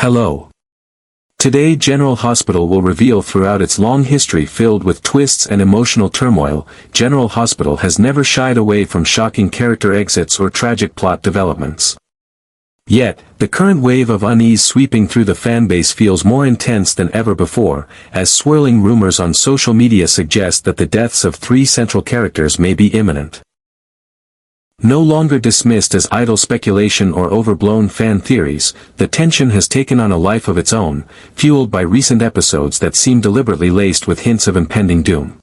Hello. Today General Hospital will reveal throughout its long history filled with twists and emotional turmoil, General Hospital has never shied away from shocking character exits or tragic plot developments. Yet, the current wave of unease sweeping through the fanbase feels more intense than ever before, as swirling rumors on social media suggest that the deaths of 3 central characters may be imminent. No longer dismissed as idle speculation or overblown fan theories, the tension has taken on a life of its own, fueled by recent episodes that seem deliberately laced with hints of impending doom.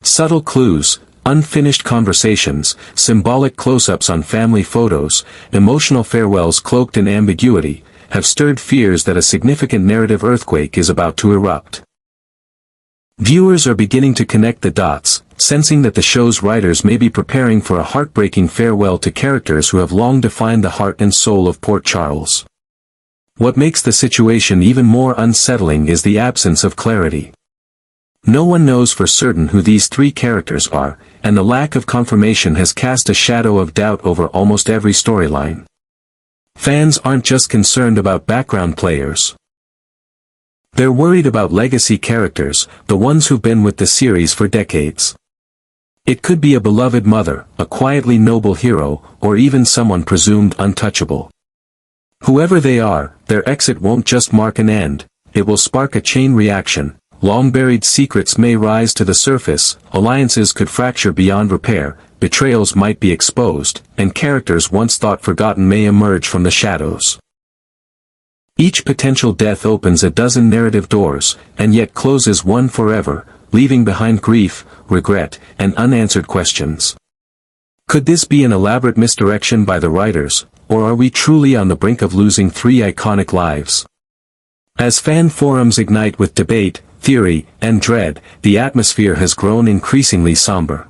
Subtle clues, unfinished conversations, symbolic close-ups on family photos, emotional farewells cloaked in ambiguity, have stirred fears that a significant narrative earthquake is about to erupt. Viewers are beginning to connect the dots, sensing that the show's writers may be preparing for a heartbreaking farewell to characters who have long defined the heart and soul of Port Charles. What makes the situation even more unsettling is the absence of clarity. No one knows for certain who these 3 characters are, and the lack of confirmation has cast a shadow of doubt over almost every storyline. Fans aren't just concerned about background players. They're worried about legacy characters, the ones who've been with the series for decades. It could be a beloved mother, a quietly noble hero, or even someone presumed untouchable. Whoever they are, their exit won't just mark an end, it will spark a chain reaction. Long-buried secrets may rise to the surface, alliances could fracture beyond repair, betrayals might be exposed, and characters once thought forgotten may emerge from the shadows. Each potential death opens a dozen narrative doors, and yet closes one forever, leaving behind grief, regret, and unanswered questions. Could this be an elaborate misdirection by the writers, or are we truly on the brink of losing 3 iconic lives? As fan forums ignite with debate, theory, and dread, the atmosphere has grown increasingly somber.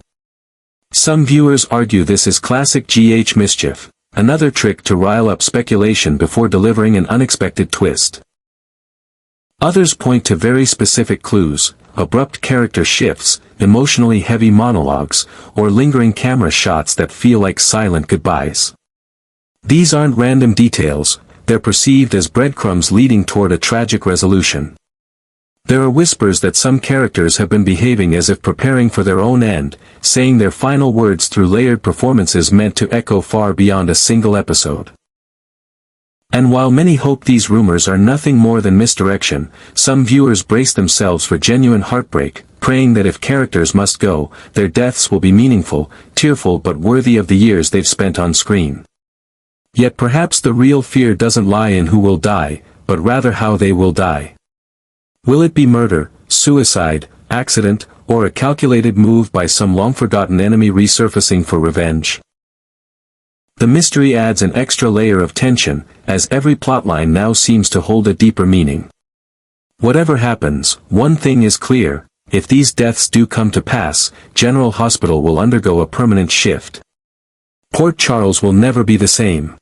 Some viewers argue this is classic GH mischief, another trick to rile up speculation before delivering an unexpected twist. Others point to very specific clues, abrupt character shifts, emotionally heavy monologues, or lingering camera shots that feel like silent goodbyes. These aren't random details, they're perceived as breadcrumbs leading toward a tragic resolution. There are whispers that some characters have been behaving as if preparing for their own end, saying their final words through layered performances meant to echo far beyond a single episode. And while many hope these rumors are nothing more than misdirection, some viewers brace themselves for genuine heartbreak, praying that if characters must go, their deaths will be meaningful, tearful but worthy of the years they've spent on screen. Yet perhaps the real fear doesn't lie in who will die, but rather how they will die. Will it be murder, suicide, accident, or a calculated move by some long-forgotten enemy resurfacing for revenge? The mystery adds an extra layer of tension, as every plotline now seems to hold a deeper meaning. Whatever happens, one thing is clear, if these deaths do come to pass, General Hospital will undergo a permanent shift. Port Charles will never be the same.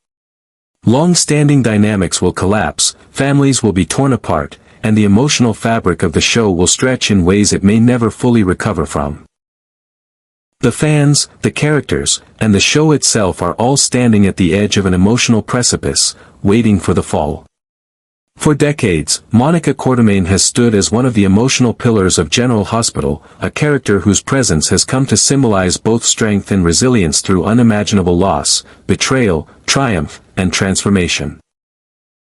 Long-standing dynamics will collapse, families will be torn apart, and the emotional fabric of the show will stretch in ways it may never fully recover from. The fans, the characters, and the show itself are all standing at the edge of an emotional precipice, waiting for the fall. For decades, Monica Quartermaine has stood as one of the emotional pillars of General Hospital, a character whose presence has come to symbolize both strength and resilience through unimaginable loss, betrayal, triumph, and transformation.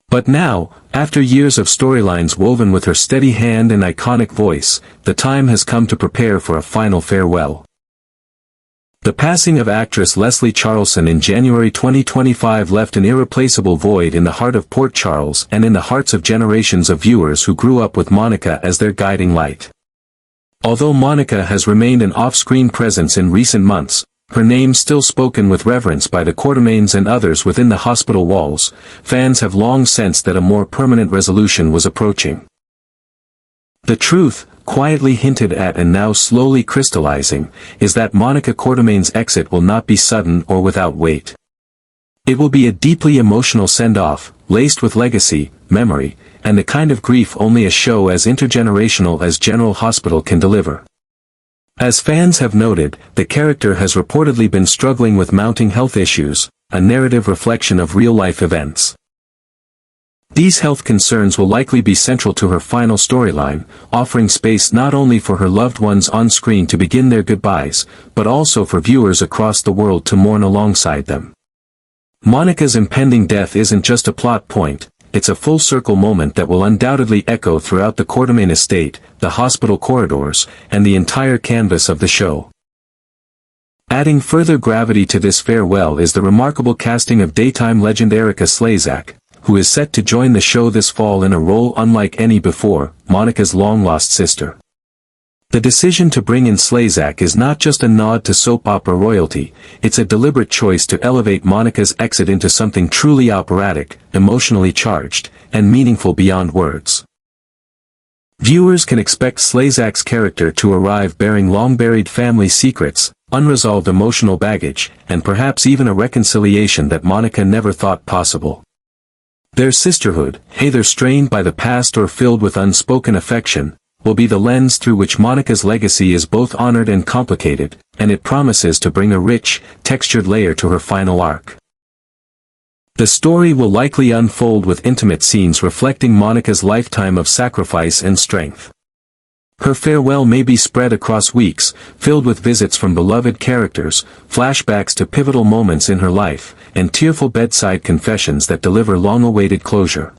But now, after years of storylines woven with her steady hand and iconic voice, the time has come to prepare for a final farewell. The passing of actress Leslie Charleson in January 2025 left an irreplaceable void in the heart of Port Charles and in the hearts of generations of viewers who grew up with Monica as their guiding light. Although Monica has remained an off-screen presence in recent months, her name still spoken with reverence by the Quartermaines and others within the hospital walls, fans have long sensed that a more permanent resolution was approaching. The truth, quietly hinted at and now slowly crystallizing, is that Monica Quartermaine's exit will not be sudden or without weight. It will be a deeply emotional send-off, laced with legacy, memory, and the kind of grief only a show as intergenerational as General Hospital can deliver. As fans have noted, the character has reportedly been struggling with mounting health issues, a narrative reflection of real-life events. These health concerns will likely be central to her final storyline, offering space not only for her loved ones on screen to begin their goodbyes, but also for viewers across the world to mourn alongside them. Monica's impending death isn't just a plot point, it's a full-circle moment that will undoubtedly echo throughout the Quartermaine estate, the hospital corridors, and the entire canvas of the show. Adding further gravity to this farewell is the remarkable casting of daytime legend Erika Slezak, who is set to join the show this fall in a role unlike any before, Monica's long-lost sister. The decision to bring in Slezak is not just a nod to soap opera royalty, it's a deliberate choice to elevate Monica's exit into something truly operatic, emotionally charged, and meaningful beyond words. Viewers can expect Slezak's character to arrive bearing long-buried family secrets, unresolved emotional baggage, and perhaps even a reconciliation that Monica never thought possible. Their sisterhood, either strained by the past or filled with unspoken affection, will be the lens through which Monica's legacy is both honored and complicated, and it promises to bring a rich, textured layer to her final arc. The story will likely unfold with intimate scenes reflecting Monica's lifetime of sacrifice and strength. Her farewell may be spread across weeks, filled with visits from beloved characters, flashbacks to pivotal moments in her life, and tearful bedside confessions that deliver long-awaited closure.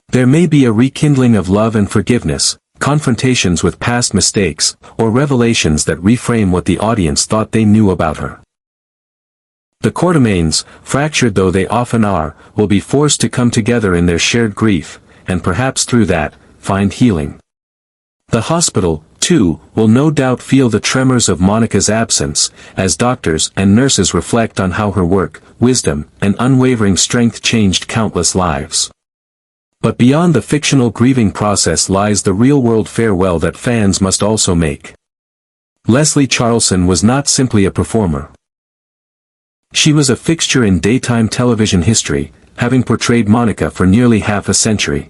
There may be a rekindling of love and forgiveness, confrontations with past mistakes, or revelations that reframe what the audience thought they knew about her. The Quartermaines, fractured though they often are, will be forced to come together in their shared grief, and perhaps through that, find healing. The hospital, too, will no doubt feel the tremors of Monica's absence, as doctors and nurses reflect on how her work, wisdom, and unwavering strength changed countless lives. But beyond the fictional grieving process lies the real-world farewell that fans must also make. Leslie Charleson was not simply a performer. She was a fixture in daytime television history, having portrayed Monica for nearly half a century.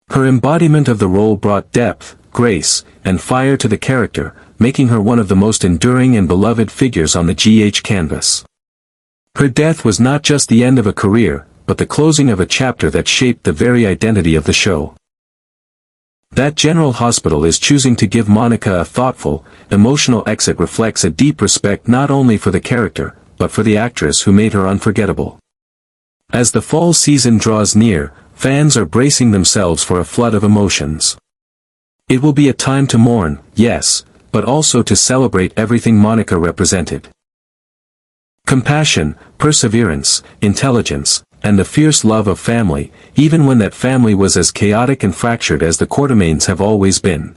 Her embodiment of the role brought depth, grace, and fire to the character, making her one of the most enduring and beloved figures on the GH canvas. Her death was not just the end of a career, but the closing of a chapter that shaped the very identity of the show. That General Hospital is choosing to give Monica a thoughtful, emotional exit reflects a deep respect not only for the character, but for the actress who made her unforgettable. As the fall season draws near, fans are bracing themselves for a flood of emotions. It will be a time to mourn, yes, but also to celebrate everything Monica represented. Compassion, perseverance, intelligence, and the fierce love of family, even when that family was as chaotic and fractured as the Quartermaines have always been.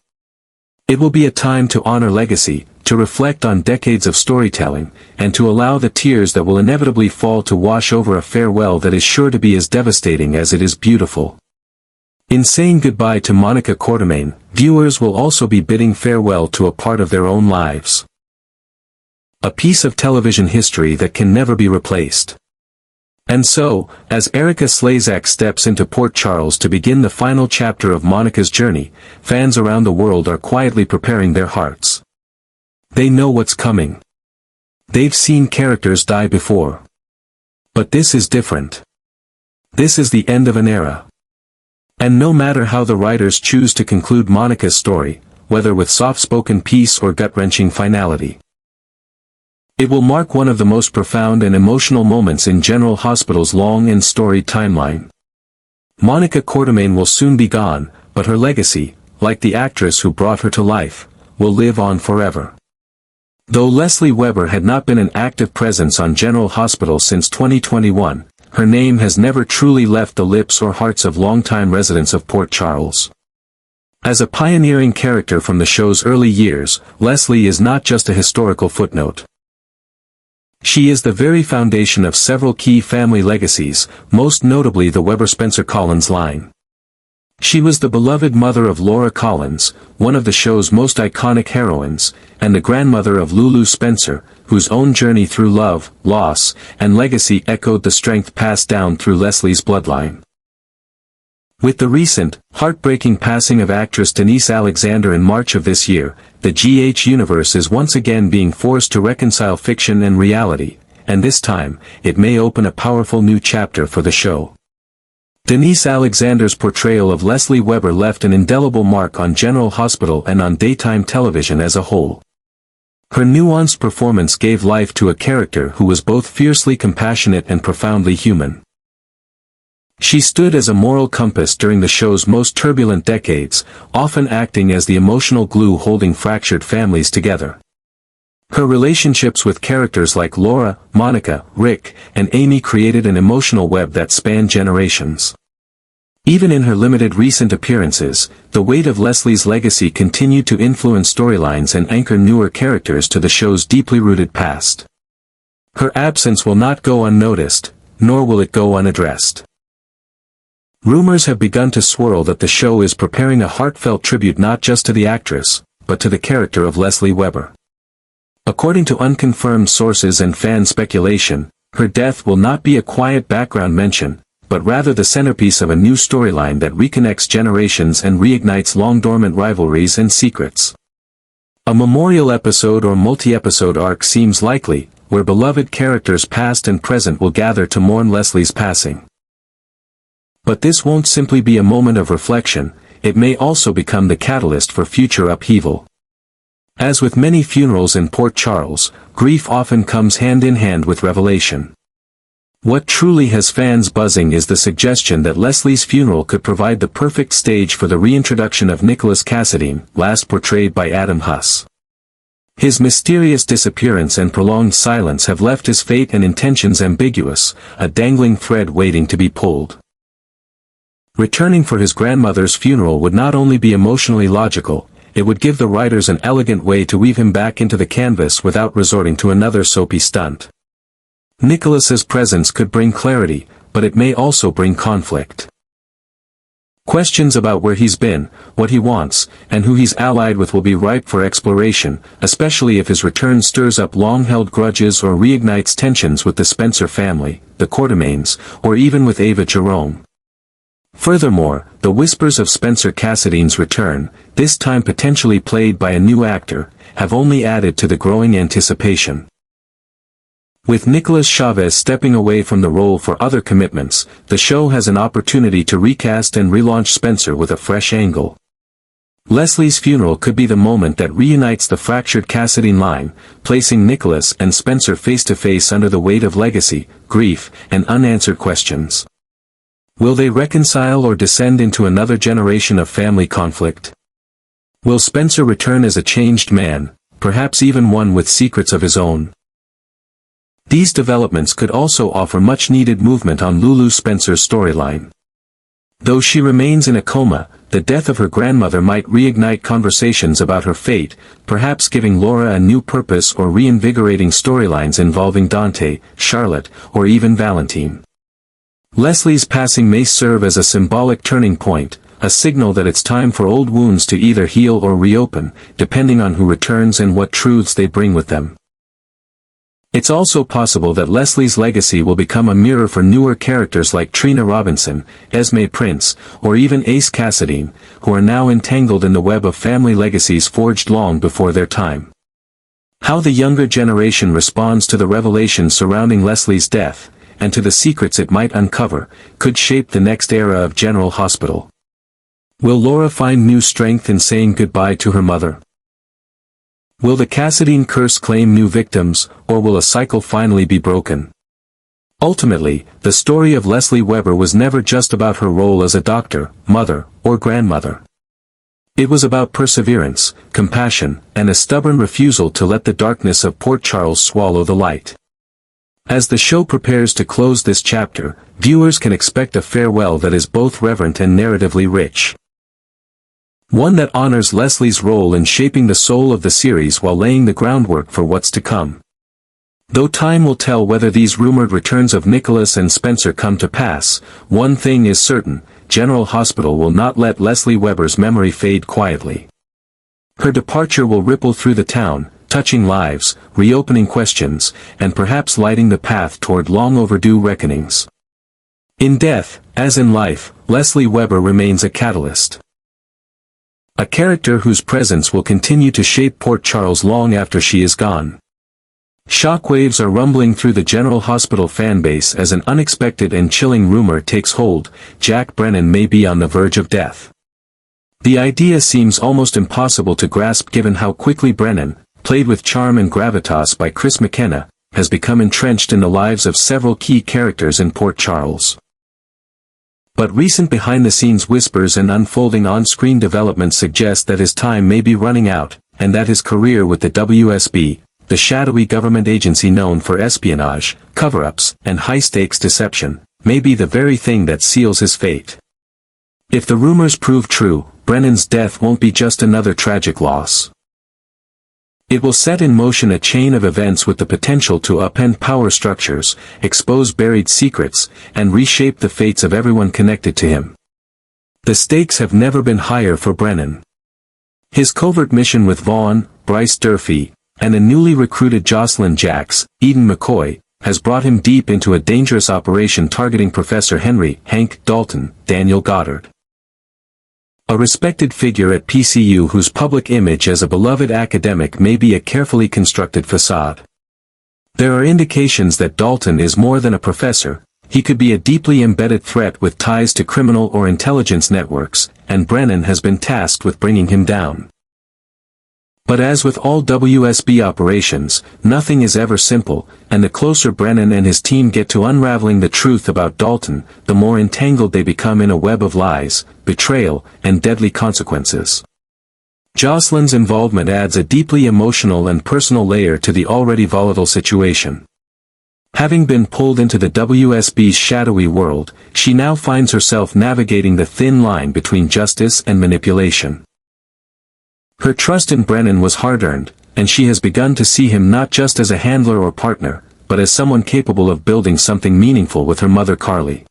It will be a time to honor legacy, to reflect on decades of storytelling, and to allow the tears that will inevitably fall to wash over a farewell that is sure to be as devastating as it is beautiful. In saying goodbye to Monica Quartermaine, viewers will also be bidding farewell to a part of their own lives. A piece of television history that can never be replaced. And so, as Erika Slezak steps into Port Charles to begin the final chapter of Monica's journey, fans around the world are quietly preparing their hearts. They know what's coming. They've seen characters die before. But this is different. This is the end of an era. And no matter how the writers choose to conclude Monica's story, whether with soft-spoken peace or gut-wrenching finality, it will mark one of the most profound and emotional moments in General Hospital's long and storied timeline. Monica Quartermaine will soon be gone, but her legacy, like the actress who brought her to life, will live on forever. Though Leslie Weber had not been an active presence on General Hospital since 2021, her name has never truly left the lips or hearts of longtime residents of Port Charles. As a pioneering character from the show's early years, Leslie is not just a historical footnote. She is the very foundation of several key family legacies, most notably the Weber-Spencer-Collins line. She was the beloved mother of Laura Collins, one of the show's most iconic heroines, and the grandmother of Lulu Spencer, whose own journey through love, loss, and legacy echoed the strength passed down through Leslie's bloodline. With the recent, heartbreaking passing of actress Denise Alexander in March of this year, the GH universe is once again being forced to reconcile fiction and reality, and this time, it may open a powerful new chapter for the show. Denise Alexander's portrayal of Leslie Weber left an indelible mark on General Hospital and on daytime television as a whole. Her nuanced performance gave life to a character who was both fiercely compassionate and profoundly human. She stood as a moral compass during the show's most turbulent decades, often acting as the emotional glue holding fractured families together. Her relationships with characters like Laura, Monica, Rick, and Amy created an emotional web that spanned generations. Even in her limited recent appearances, the weight of Leslie's legacy continued to influence storylines and anchor newer characters to the show's deeply rooted past. Her absence will not go unnoticed, nor will it go unaddressed. Rumors have begun to swirl that the show is preparing a heartfelt tribute not just to the actress, but to the character of Leslie Weber. According to unconfirmed sources and fan speculation, her death will not be a quiet background mention, but rather the centerpiece of a new storyline that reconnects generations and reignites long-dormant rivalries and secrets. A memorial episode or multi-episode arc seems likely, where beloved characters past and present will gather to mourn Leslie's passing. But this won't simply be a moment of reflection, it may also become the catalyst for future upheaval. As with many funerals in Port Charles, grief often comes hand in hand with revelation. What truly has fans buzzing is the suggestion that Leslie's funeral could provide the perfect stage for the reintroduction of Nicholas Cassadine, last portrayed by Adam Huss. His mysterious disappearance and prolonged silence have left his fate and intentions ambiguous, a dangling thread waiting to be pulled. Returning for his grandmother's funeral would not only be emotionally logical, it would give the writers an elegant way to weave him back into the canvas without resorting to another soapy stunt. Nicholas's presence could bring clarity, but it may also bring conflict. Questions about where he's been, what he wants, and who he's allied with will be ripe for exploration, especially if his return stirs up long-held grudges or reignites tensions with the Spencer family, the Quartermaines, or even with Ava Jerome. Furthermore, the whispers of Spencer Cassadine's return, this time potentially played by a new actor, have only added to the growing anticipation. With Nicolas Chavez stepping away from the role for other commitments, the show has an opportunity to recast and relaunch Spencer with a fresh angle. Leslie's funeral could be the moment that reunites the fractured Cassadine line, placing Nicholas and Spencer face to face under the weight of legacy, grief, and unanswered questions. Will they reconcile or descend into another generation of family conflict? Will Spencer return as a changed man, perhaps even one with secrets of his own? These developments could also offer much-needed movement on Lulu Spencer's storyline. Though she remains in a coma, the death of her grandmother might reignite conversations about her fate, perhaps giving Laura a new purpose or reinvigorating storylines involving Dante, Charlotte, or even Valentine. Leslie's passing may serve as a symbolic turning point, a signal that it's time for old wounds to either heal or reopen, depending on who returns and what truths they bring with them. It's also possible that Leslie's legacy will become a mirror for newer characters like Trina Robinson, Esme Prince, or even Ace Cassadine, who are now entangled in the web of family legacies forged long before their time. How the younger generation responds to the revelations surrounding Leslie's death, and to the secrets it might uncover, could shape the next era of General Hospital. Will Laura find new strength in saying goodbye to her mother? Will the Cassadine curse claim new victims, or will a cycle finally be broken? Ultimately, the story of Leslie Weber was never just about her role as a doctor, mother, or grandmother. It was about perseverance, compassion, and a stubborn refusal to let the darkness of Port Charles swallow the light. As the show prepares to close this chapter, viewers can expect a farewell that is both reverent and narratively rich. One that honors Leslie's role in shaping the soul of the series while laying the groundwork for what's to come. Though time will tell whether these rumored returns of Nicholas and Spencer come to pass, one thing is certain, General Hospital will not let Leslie Weber's memory fade quietly. Her departure will ripple through the town, touching lives, reopening questions, and perhaps lighting the path toward long-overdue reckonings. In death, as in life, Leslie Weber remains a catalyst. A character whose presence will continue to shape Port Charles long after she is gone. Shockwaves are rumbling through the General Hospital fanbase as an unexpected and chilling rumor takes hold: Jack Brennan may be on the verge of death. The idea seems almost impossible to grasp given how quickly Brennan, played with charm and gravitas by Chris McKenna, has become entrenched in the lives of several key characters in Port Charles. But recent behind-the-scenes whispers and unfolding on-screen developments suggest that his time may be running out, and that his career with the WSB, the shadowy government agency known for espionage, cover-ups, and high-stakes deception, may be the very thing that seals his fate. If the rumors prove true, Brennan's death won't be just another tragic loss. It will set in motion a chain of events with the potential to upend power structures, expose buried secrets, and reshape the fates of everyone connected to him. The stakes have never been higher for Brennan. His covert mission with Vaughn, Bryce Durfee, and a newly recruited Jocelyn Jacks, Eden McCoy, has brought him deep into a dangerous operation targeting Professor Henry Hank Dalton, Daniel Goddard. A respected figure at PCU whose public image as a beloved academic may be a carefully constructed facade. There are indications that Dalton is more than a professor. He could be a deeply embedded threat with ties to criminal or intelligence networks, and Brennan has been tasked with bringing him down. But as with all WSB operations, nothing is ever simple, and the closer Brennan and his team get to unraveling the truth about Dalton, the more entangled they become in a web of lies, betrayal, and deadly consequences. Jocelyn's involvement adds a deeply emotional and personal layer to the already volatile situation. Having been pulled into the WSB's shadowy world, she now finds herself navigating the thin line between justice and manipulation. Her trust in Brennan was hard-earned, and she has begun to see him not just as a handler or partner, but as someone capable of building something meaningful with her mother Carly.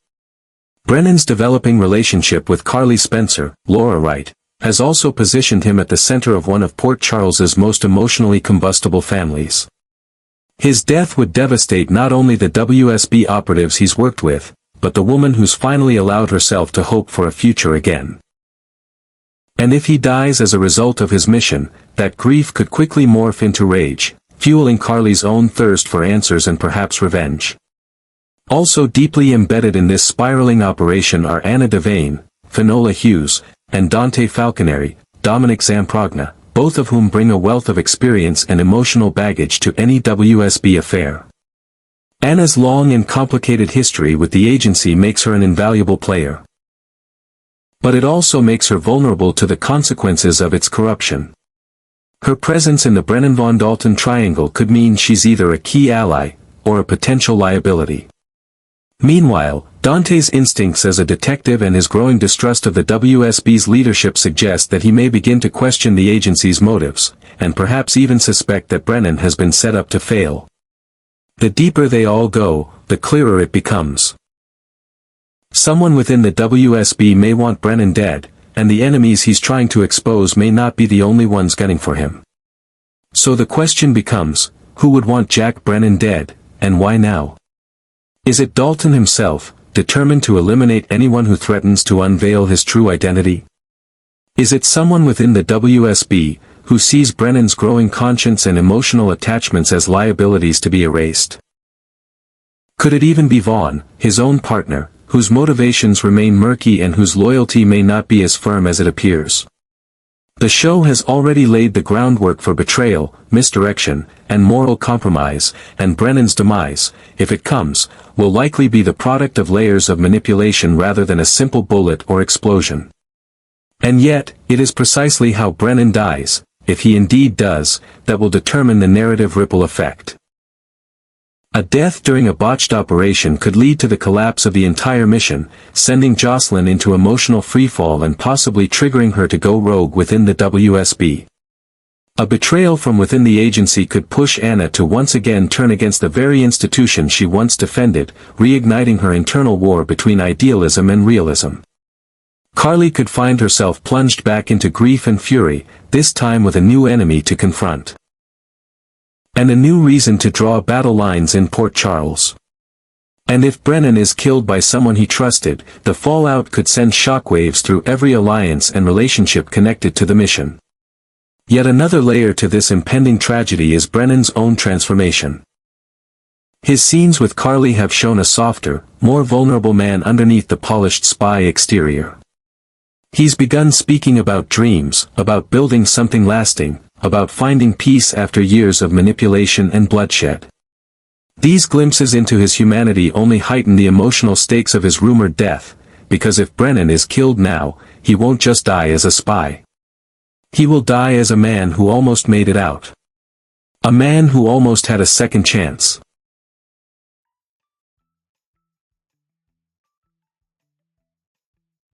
Brennan's developing relationship with Carly Spencer, Laura Wright, has also positioned him at the center of one of Port Charles's most emotionally combustible families. His death would devastate not only the WSB operatives he's worked with, but the woman who's finally allowed herself to hope for a future again. And if he dies as a result of his mission, that grief could quickly morph into rage, fueling Carly's own thirst for answers and perhaps revenge. Also deeply embedded in this spiraling operation are Anna Devane, Finola Hughes, and Dante Falconeri, Dominic Zamprogna, both of whom bring a wealth of experience and emotional baggage to any WSB affair. Anna's long and complicated history with the agency makes her an invaluable player. But it also makes her vulnerable to the consequences of its corruption. Her presence in the Brennan von Dalton triangle could mean she's either a key ally, or a potential liability. Meanwhile, Dante's instincts as a detective and his growing distrust of the WSB's leadership suggest that he may begin to question the agency's motives, and perhaps even suspect that Brennan has been set up to fail. The deeper they all go, the clearer it becomes. Someone within the WSB may want Brennan dead, and the enemies he's trying to expose may not be the only ones gunning for him. So the question becomes, who would want Jack Brennan dead, and why now? Is it Dalton himself, determined to eliminate anyone who threatens to unveil his true identity? Is it someone within the WSB, who sees Brennan's growing conscience and emotional attachments as liabilities to be erased? Could it even be Vaughn, his own partner, whose motivations remain murky and whose loyalty may not be as firm as it appears? The show has already laid the groundwork for betrayal, misdirection, and moral compromise, and Brennan's demise, if it comes, will likely be the product of layers of manipulation rather than a simple bullet or explosion. And yet, it is precisely how Brennan dies, if he indeed does, that will determine the narrative ripple effect. A death during a botched operation could lead to the collapse of the entire mission, sending Jocelyn into emotional freefall and possibly triggering her to go rogue within the WSB. A betrayal from within the agency could push Anna to once again turn against the very institution she once defended, reigniting her internal war between idealism and realism. Carly could find herself plunged back into grief and fury, this time with a new enemy to confront. And a new reason to draw battle lines in Port Charles. And if Brennan is killed by someone he trusted, the fallout could send shockwaves through every alliance and relationship connected to the mission. Yet another layer to this impending tragedy is Brennan's own transformation. His scenes with Carly have shown a softer, more vulnerable man underneath the polished spy exterior. He's begun speaking about dreams, about building something lasting, about finding peace after years of manipulation and bloodshed. These glimpses into his humanity only heighten the emotional stakes of his rumored death, because if Brennan is killed now, he won't just die as a spy. He will die as a man who almost made it out. A man who almost had a second chance.